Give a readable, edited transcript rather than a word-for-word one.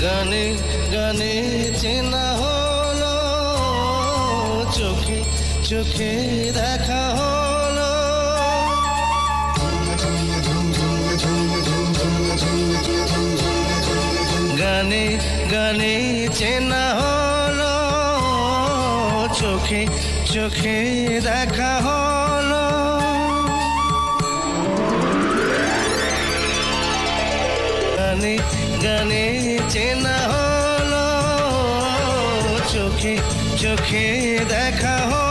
গানে গানে চেনা হলো, চোখে চোখে দেখা হলো। গানে গানে চেনা হলো, চোখে চোখে দেখা হলো। গানে গানে চেনা হলো, চোখে চোখে দেখা হলো।